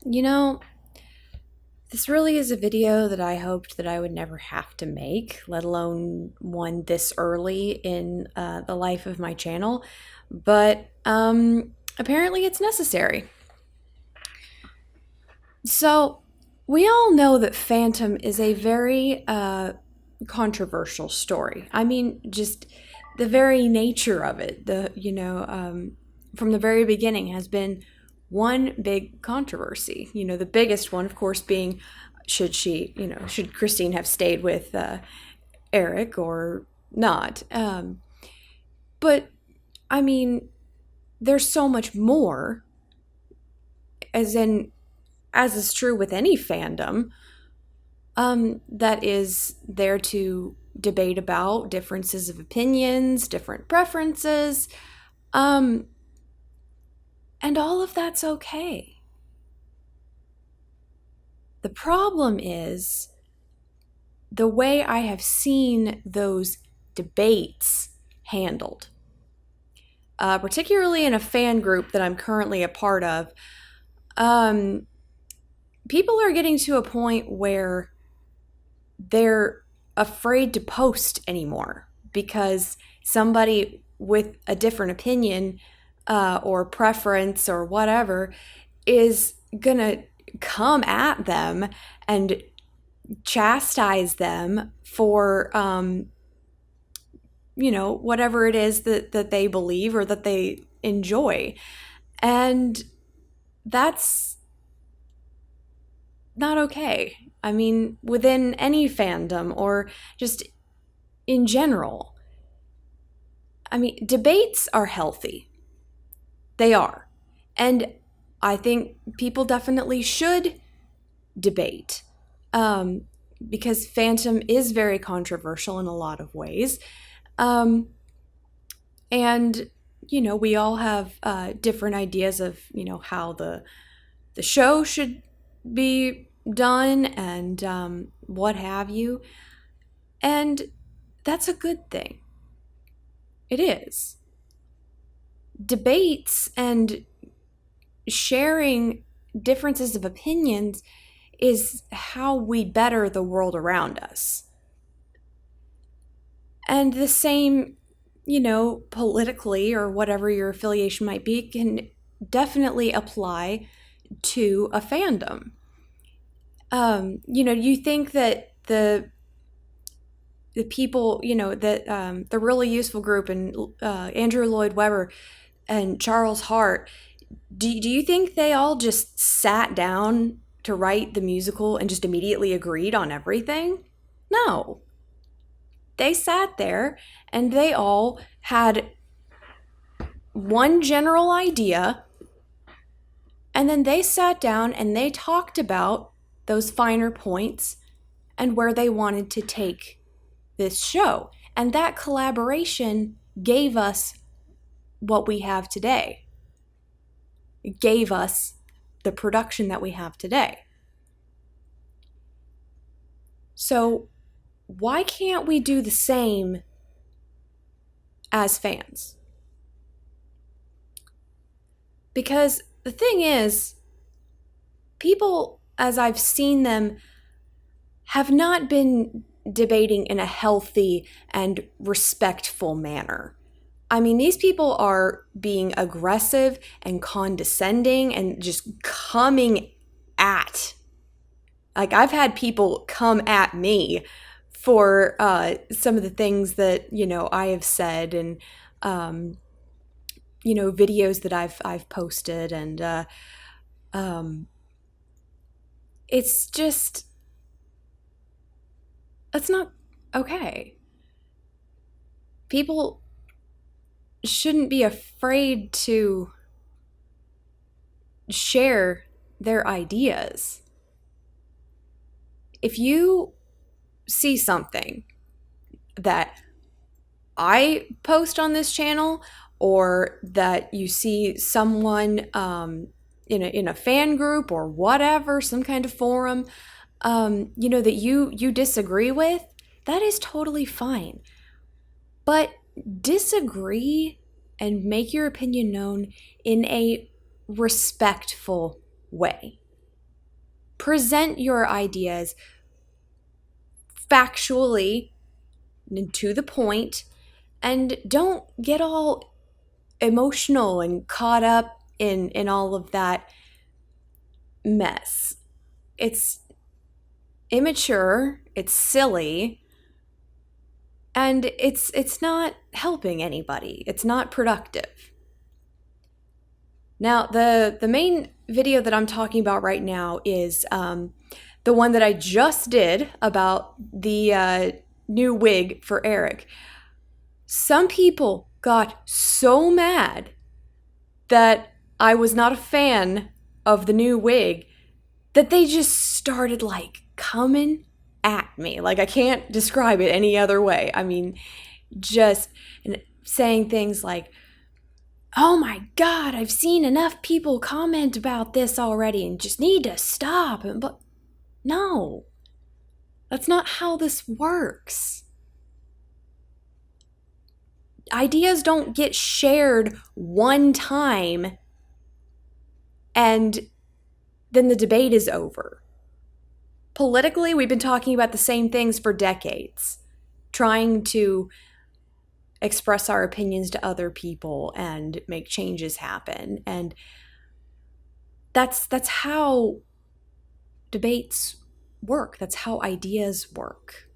You know, this really is a video that I hoped that I would never have to make, let alone one this early in the life of my channel. But apparently it's necessary. So, we all know that Phantom is a very controversial story. I mean, just the very nature of it, from the very beginning has been one big controversy. The biggest one, of course, being should Christine have stayed with Eric or not? But I mean, there's so much more, as is true with any fandom, that is there to debate about differences of opinions, different preferences, and all of that's okay. The problem is the way I have seen those debates handled, particularly in a fan group that I'm currently a part of. People are getting to a point where they're afraid to post anymore because somebody with a different opinion or preference or whatever is gonna come at them and chastise them for whatever it is that they believe or that they enjoy. And that's not okay. I mean, within any fandom or just in general. I mean, debates are healthy. They are. And I think people definitely should debate, because Phantom is very controversial in a lot of ways. And, we all have different ideas of, how the show should be done and what have you. And that's a good thing. It is. Debates and sharing differences of opinions is how we better the world around us. And the same, politically or whatever your affiliation might be, can definitely apply to a fandom. You think that the people, that the Really Useful Group and Andrew Lloyd Webber and Charles Hart, do you think they all just sat down to write the musical and just immediately agreed on everything? No. They sat there and they all had one general idea, and then they sat down and they talked about those finer points and where they wanted to take this show. And that collaboration gave us what we have today. It gave us the production that we have today. So why can't we do the same as fans? Because the thing is, people, as I've seen them, have not been debating in a healthy and respectful manner. I mean, these people are being aggressive and condescending and just coming at. Like, I've had people come at me for some of the things that, I have said and, videos that I've posted. And it's just, that's not okay. People shouldn't be afraid to share their ideas. If you see something that I post on this channel, or that you see someone in a fan group or whatever, some kind of forum, that you disagree with, that is totally fine. But disagree and make your opinion known in a respectful way. present your ideas factually and to the point, and don't get all emotional and caught up in all of that mess. It's immature, it's silly, and it's not helping anybody. It's not productive. Now, the main video that I'm talking about right now is the one that I just did about the new wig for Eric. Some people got so mad that I was not a fan of the new wig that they just started like coming at me. Like, I can't describe it any other way. I mean, just saying things like, "Oh my God, I've seen enough people comment about this already and just need to stop." But no, that's not how this works. Ideas don't get shared one time and then the debate is over. Politically, we've been talking about the same things for decades, trying to express our opinions to other people and make changes happen. And that's how debates work. That's how ideas work.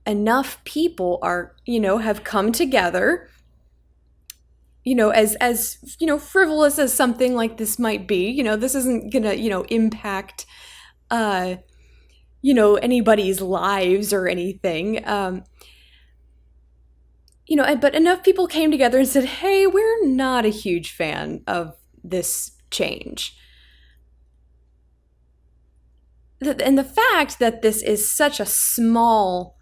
Enough people have come together, as frivolous as something like this might be. This isn't gonna, impact, anybody's lives or anything. But enough people came together and said, "Hey, we're not a huge fan of this change." And the fact that this is such a small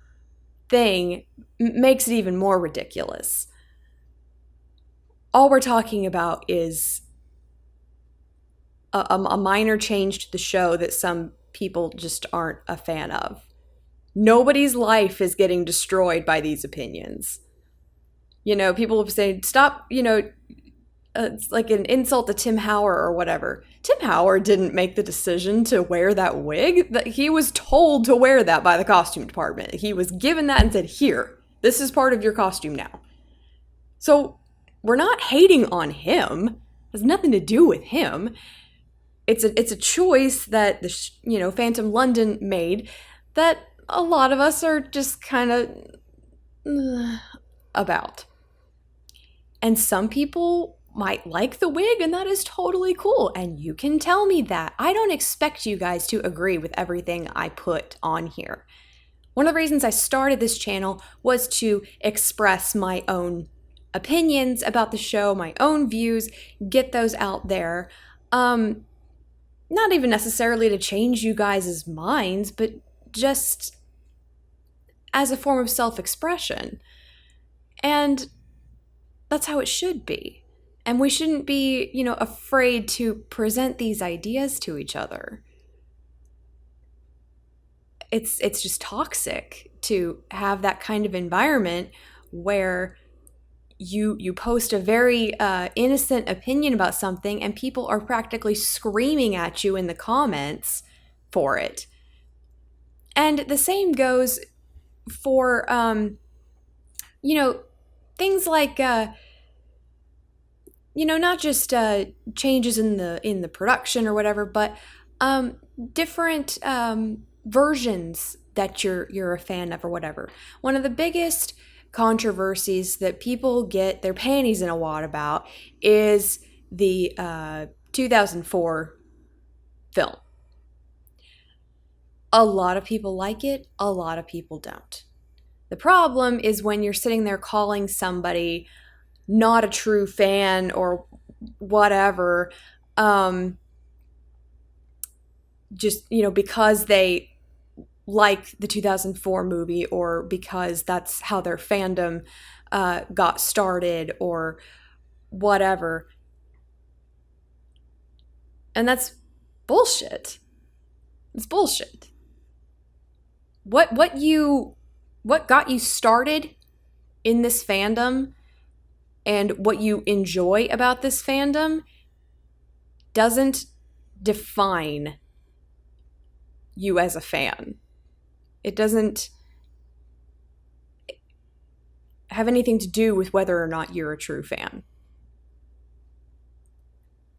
thing makes it even more ridiculous. All we're talking about is a minor change to the show that some people just aren't a fan of. Nobody's life is getting destroyed by these opinions. People have said, stop, it's like an insult to Tim Howard or whatever. Tim Howard didn't make the decision to wear that wig. He was told to wear that by the costume department. He was given that and said, "Here, this is part of your costume now." So we're not hating on him. It has nothing to do with him. It's a choice that the Phantom London made that a lot of us are just kind of about. And some people might like the wig, and that is totally cool. And you can tell me that. I don't expect you guys to agree with everything I put on here. One of the reasons I started this channel was to express my own opinions about the show, my own views, get those out there. Not even necessarily to change you guys' minds, but just as a form of self-expression. And that's how it should be. And we shouldn't be, afraid to present these ideas to each other. It's just toxic to have that kind of environment where you post a very innocent opinion about something and people are practically screaming at you in the comments for it. And the same goes for, things like, not just changes in the production or whatever, but different versions that you're a fan of or whatever. One of the biggest controversies that people get their panties in a wad about is the 2004 film. A lot of people like it, a lot of people don't. The problem is when you're sitting there calling somebody not a true fan or whatever, just, because they like the 2004 movie or because that's how their fandom got started or whatever. And that's bullshit. It's bullshit. What got you started in this fandom and what you enjoy about this fandom doesn't define you as a fan. It doesn't have anything to do with whether or not you're a true fan.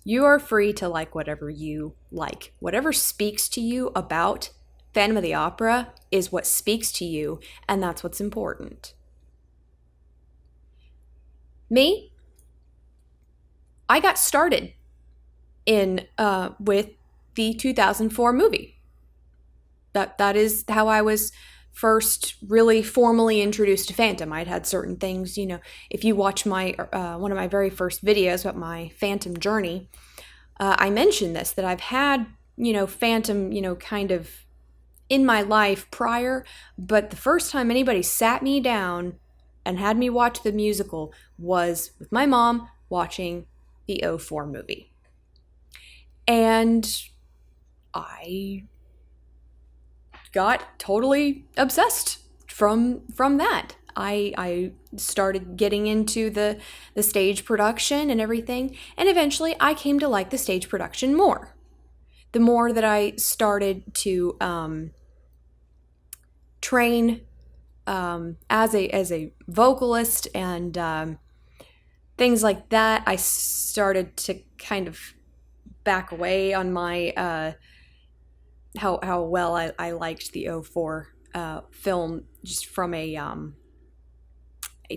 You are free to like whatever you like. Whatever speaks to you about Phantom of the Opera is what speaks to you, and that's what's important. Me, I got started in with the 2004 movie. That is how I was first really formally introduced to Phantom. I'd had certain things, if you watch my one of my very first videos about my Phantom journey, I mentioned this, that I've had, Phantom, kind of in my life prior, but the first time anybody sat me down and had me watch the musical was with my mom watching the 2004 movie. And I got totally obsessed from that. I started getting into the stage production and everything, and eventually I came to like the stage production more. The more that I started to train as a vocalist and things like that, I started to kind of back away on my how well I liked the 2004 film, just from a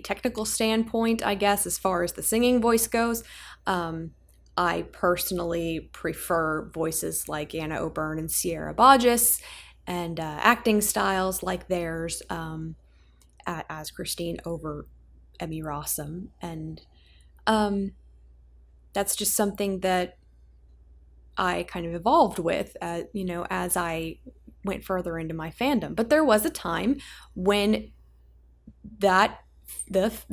technical standpoint, I guess, as far as the singing voice goes. I personally prefer voices like Anna O'Byrne and Sierra Bodges, and acting styles like theirs as Christine over Emmy Rossum. And that's just something that I kind of evolved with, as I went further into my fandom. But there was a time when the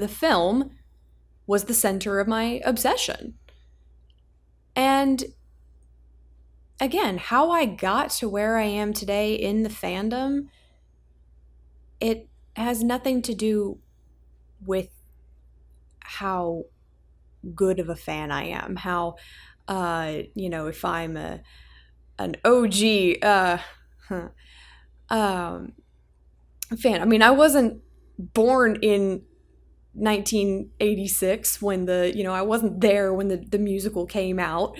film was the center of my obsession. And again, how I got to where I am today in the fandom, it has nothing to do with how good of a fan I am, how if I'm an OG fan. I mean, I wasn't born in 1986 when I wasn't there when the musical came out.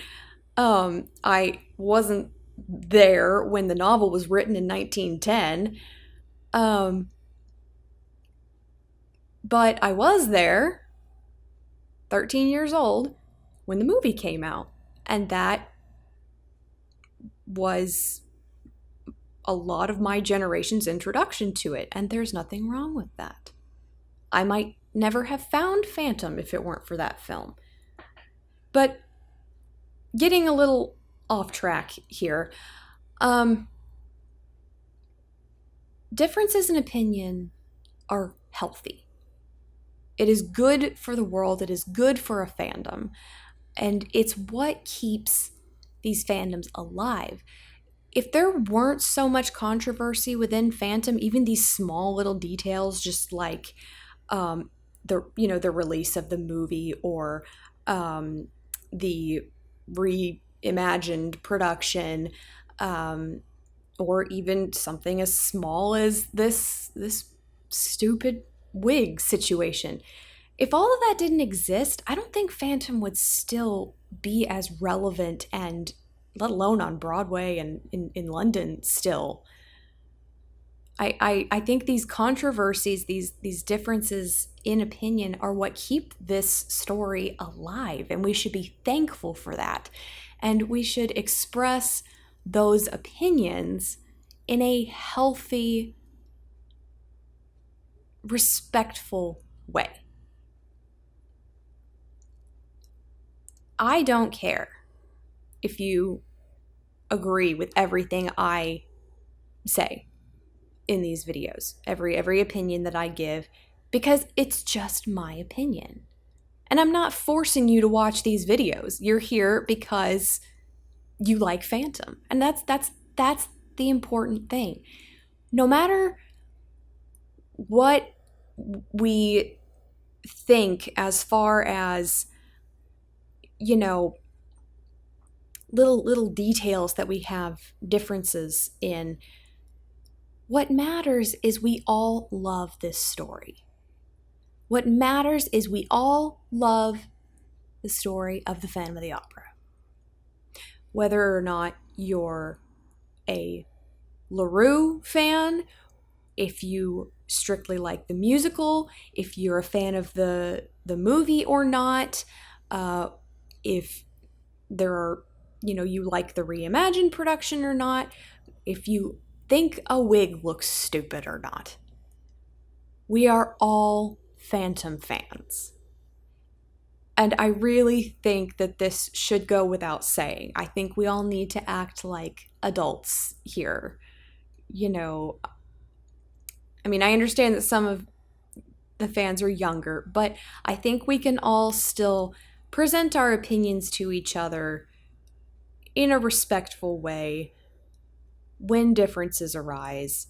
I wasn't there when the novel was written in 1910. But I was there, 13 years old, when the movie came out. And that was a lot of my generation's introduction to it. And there's nothing wrong with that. I might never have found Phantom if it weren't for that film. But getting a little off track here, differences in opinion are healthy. It is good for the world. It is good for a fandom. And it's what keeps these fandoms alive. If there weren't so much controversy within Phantom, even these small little details, just like the release of the movie, or the reimagined production, or even something as small as this stupid wig situation. If all of that didn't exist, I don't think Phantom would still be as relevant, and let alone on Broadway and in London still. I think these controversies, these differences in opinion are what keep this story alive, and we should be thankful for that. And we should express those opinions in a healthy, respectful way. I don't care if you agree with everything I say in these videos, every opinion that I give, because it's just my opinion. And I'm not forcing you to watch these videos. You're here because you like Phantom. And that's the important thing. No matter what we think as far as, little details that we have differences in. What matters is we all love this story. What matters is we all love the story of the Phantom of the Opera. Whether or not you're a LaRue fan, if you strictly like the musical, if you're a fan of the movie or not, if there are, you like the reimagined production or not, if you think a wig looks stupid or not. We are all Phantom fans. And I really think that this should go without saying. I think we all need to act like adults here. I understand that some of the fans are younger, but I think we can all still present our opinions to each other in a respectful way when differences arise,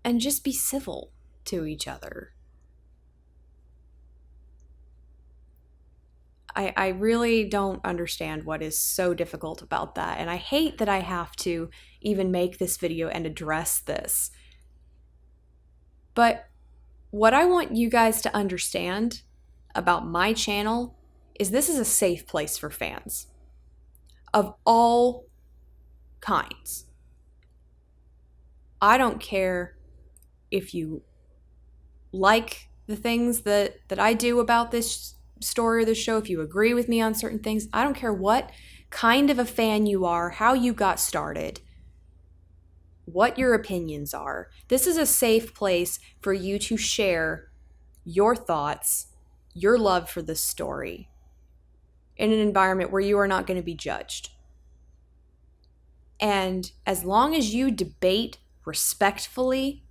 and just be civil to each other. I really don't understand what is so difficult about that, and I hate that I have to even make this video and address this. But what I want you guys to understand about my channel is this is a safe place for fans of all kinds. I don't care if you like the things that I do about this story or the show, if you agree with me on certain things. I don't care what kind of a fan you are, how you got started, what your opinions are. This is a safe place for you to share your thoughts, your love for this story, in an environment where you are not going to be judged. And as long as you debate respectfully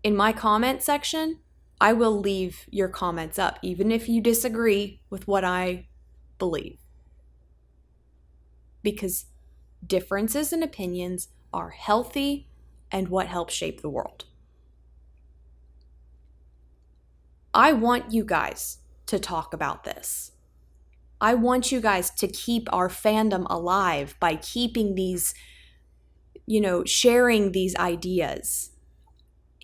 in my comment section, I will leave your comments up, even if you disagree with what I believe. Because differences in opinions are healthy and what helps shape the world. I want you guys to talk about this. I want you guys to keep our fandom alive by keeping these, sharing these ideas.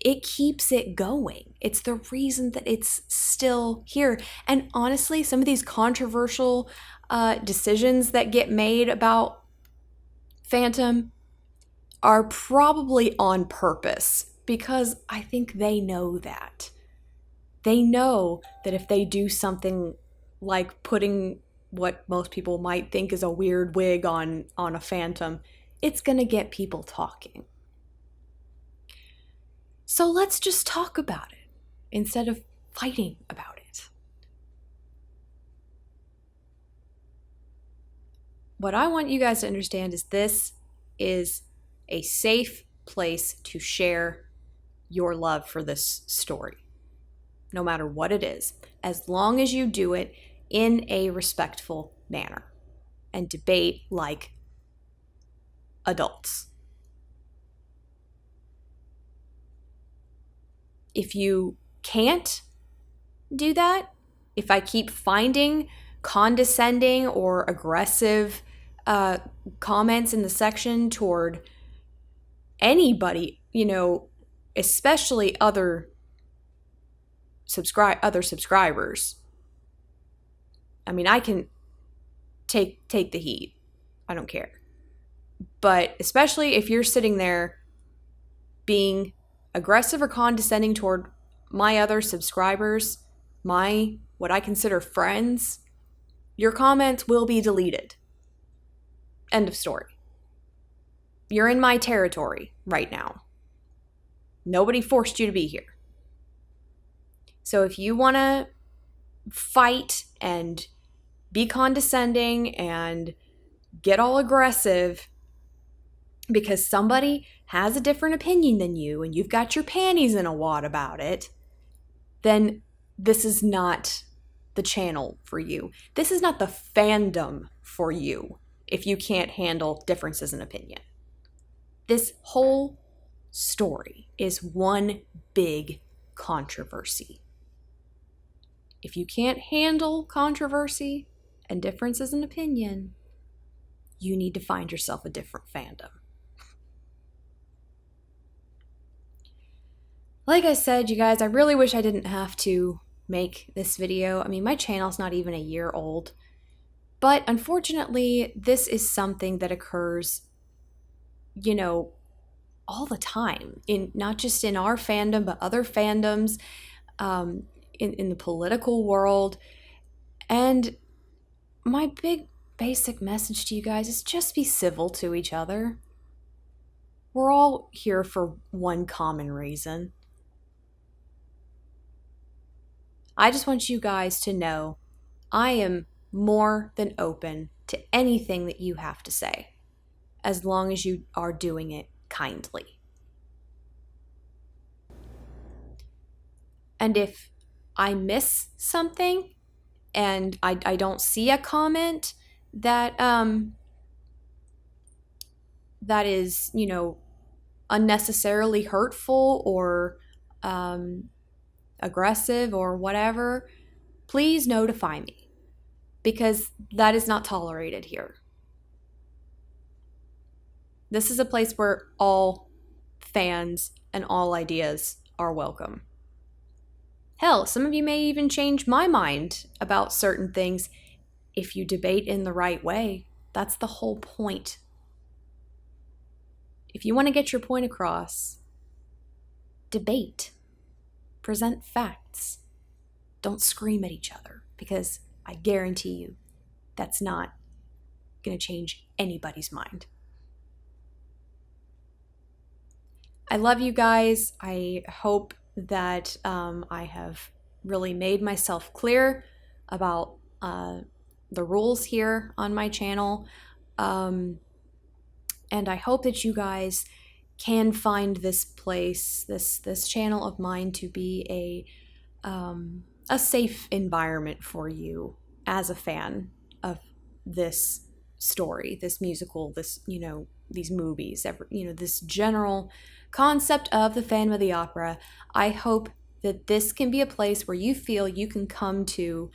It keeps it going. It's the reason that it's still here. And honestly, some of these controversial decisions that get made about Phantom are probably on purpose, because I think they know that. They know that if they do something like putting what most people might think is a weird wig on a Phantom, it's going to get people talking. So let's just talk about it instead of fighting about it. What I want you guys to understand is this is a safe place to share your love for this story, no matter what it is, as long as you do it in a respectful manner and debate like adults. If you can't do that, if I keep finding condescending or aggressive comments in the section toward anybody, especially other subscribers, I can take the heat. I don't care. But especially if you're sitting there being aggressive or condescending toward my other subscribers, what I consider friends, your comments will be deleted. End of story. You're in my territory right now. Nobody forced you to be here. So if you want to fight and be condescending and get all aggressive because somebody has a different opinion than you and you've got your panties in a wad about it, then this is not the channel for you. This is not the fandom for you if you can't handle differences in opinion. This whole story is one big controversy. If you can't handle controversy And difference is an opinion. You need to find yourself a different fandom. Like I said, you guys, I really wish I didn't have to make this video. I mean, my channel's not even a year old. But unfortunately, this is something that occurs, all the time, in not just in our fandom, but other fandoms, in the political world. And my big basic message to you guys is just be civil to each other. We're all here for one common reason. I just want you guys to know I am more than open to anything that you have to say, as long as you are doing it kindly. And if I miss something and I don't see a comment that that is, unnecessarily hurtful or aggressive or whatever, please notify me, because that is not tolerated here. This is a place where all fans and all ideas are welcome. Hell, some of you may even change my mind about certain things if you debate in the right way. That's the whole point. If you want to get your point across, debate. Present facts. Don't scream at each other, because I guarantee you that's not going to change anybody's mind. I love you guys. I hope that I have really made myself clear about the rules here on my channel. And I hope that you guys can find this place, this channel of mine, to be a safe environment for you as a fan of this story, this musical, these movies, this general concept of the Phantom of the Opera. I hope that this can be a place where you feel you can come to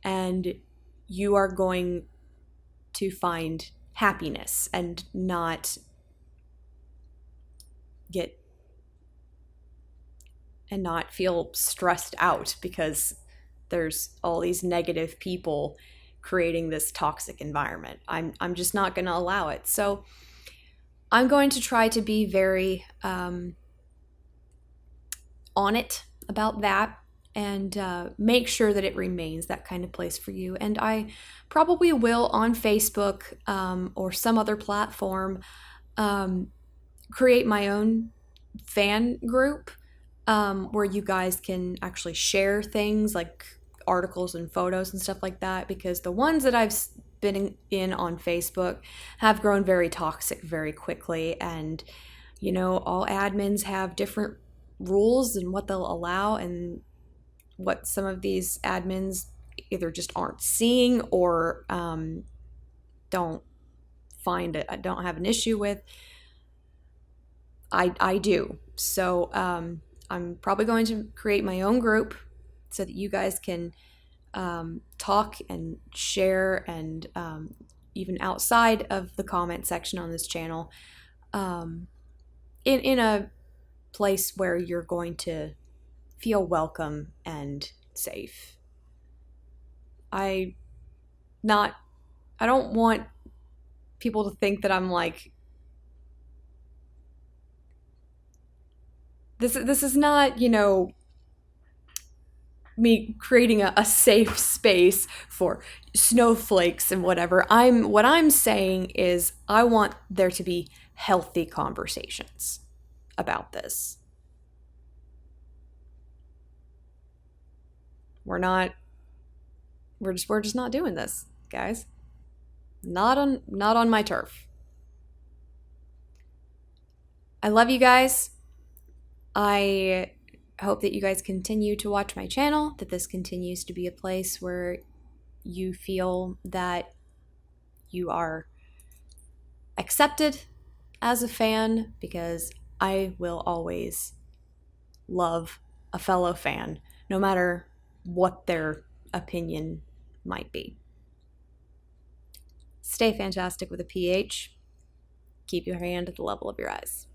and you are going to find happiness and not feel stressed out because there's all these negative people creating this toxic environment. I'm just not going to allow it. So I'm going to try to be very on it about that and make sure that it remains that kind of place for you. And I probably will, on Facebook or some other platform, create my own fan group where you guys can actually share things like articles and photos and stuff like that, because the ones that I've been in on Facebook have grown very toxic very quickly. And all admins have different rules and what they'll allow, and what some of these admins either just aren't seeing or don't have an issue with. I do. So I'm probably going to create my own group so that you guys can talk and share, and even outside of the comment section on this channel, in a place where you're going to feel welcome and safe. I don't want people to think that I'm like, this is not, me creating a safe space for snowflakes and whatever. What I'm saying is I want there to be healthy conversations about this. We're just not doing this, guys. Not on my turf. I love you guys. I hope that you guys continue to watch my channel, that this continues to be a place where you feel that you are accepted as a fan, because I will always love a fellow fan, no matter what their opinion might be. stay fantastic with a PH. Keep your hand at the level of your eyes.